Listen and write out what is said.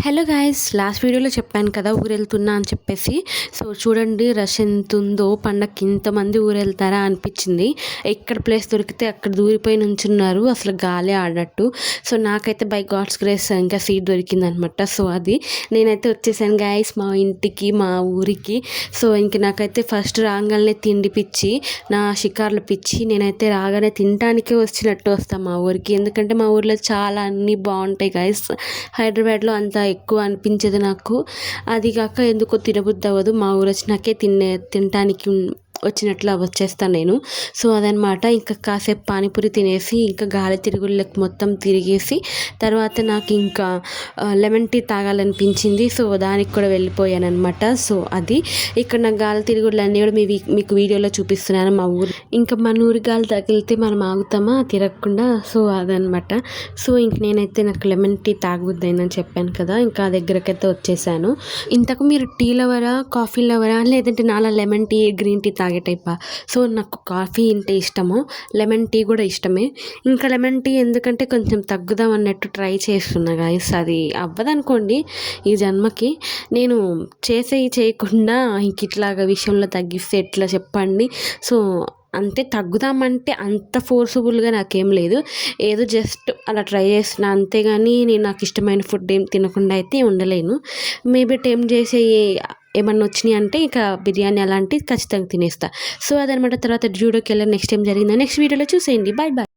Hello guys, last వీడియోలో చెప్పాను కదా ఊరెళ్తున్నా అని చెప్పేసి. సో చూడండి రష్ ఎంత ఉందో, పండగకి ఇంతమంది ఊరెళ్తారా అనిపించింది. ఎక్కడ ప్లేస్ దొరికితే అక్కడ దూరిపోయి నుంచున్నారు, అసలు గాలి ఆడినట్టు. సో నాకైతే బై గాడ్స్ గ్రేస్ ఇంకా సీట్ దొరికిందనమాట. సో అది నేనైతే వచ్చేసాను గాయ్స్ మా ఇంటికి, మా ఊరికి. సో ఇంక నాకైతే ఫస్ట్ రాగానే తిండి పిచ్చి, నా షికార్ల పిచ్చి. నేనైతే రాగానే తినటానికే వచ్చినట్టు వస్తాను మా ఊరికి, ఎందుకంటే మా ఊర్లో చాలా అన్నీ బాగుంటాయి గాయ్స్. హైదరాబాద్లో అంత ఎక్కువ అనిపించదు నాకు. అది కాక ఎందుకో తినబుద్ధి అవ్వదు, మా ఊరు వచ్చినాకే తినటానికి వచ్చినట్లు వచ్చేస్తాను నేను. సో అదనమాట. ఇంకా కాసేపు పానీపూరి తినేసి ఇంకా గాలి తిరుగుళ్ళకి మొత్తం తిరిగేసి తర్వాత నాకు ఇంకా లెమన్ టీ తాగాలనిపించింది. సో దానికి కూడా వెళ్ళిపోయాను అనమాట. సో అది ఇక్కడ నాకు గాలి తిరుగుళ్ళు అన్నీ కూడా మీకు వీడియోలో చూపిస్తున్నాను. మా ఊరు ఇంకా మన ఊరి గాలి తగిలితే మనం ఆగుతామా తిరగకుండా. సో అదనమాట. సో ఇంక నేనైతే నాకు లెమన్ టీ తాగబుద్దయిందని చెప్పాను కదా, ఇంకా దగ్గరకైతే వచ్చేసాను. ఇంతకు మీరు టీ లవరా, కాఫీ లవరా, లేదంటే నాలా లెమన్ టీ, గ్రీన్ టీ తాగే టైపా? సో నాకు కాఫీ అంటే ఇష్టము, లెమన్ టీ కూడా ఇష్టమే. ఇంకా లెమన్ టీ ఎందుకంటే కొంచెం తగ్గుదాం అన్నట్టు ట్రై చేస్తున్నా గాయస్. అది అవ్వదనుకోండి ఈ జన్మకి. నేను చేయకుండా ఇంక ఇట్లాగా విషయంలో తగ్గిస్తే ఎట్లా చెప్పండి. సో అంతే, తగ్గుదామంటే అంత ఫోర్సుబుల్గా నాకేం లేదు, ఏదో జస్ట్ అలా ట్రై చేస్తున్నా అంతేగాని నేను నాకు ఇష్టమైన ఫుడ్ ఏం తినకుండా అయితే ఉండలేను. మేబీ టైం చేసే ఏమన్నా వచ్చినాయి అంటే ఇక బిర్యానీ అలాంటివి ఖచ్చితంగా తినేస్తా. సో అదనమాట. తర్వాత జూడోకి వెళ్ళి నెక్స్ట్ ఏం జరిగిందో నెక్స్ట్ వీడియోలో చూసేయండి. Bye bye.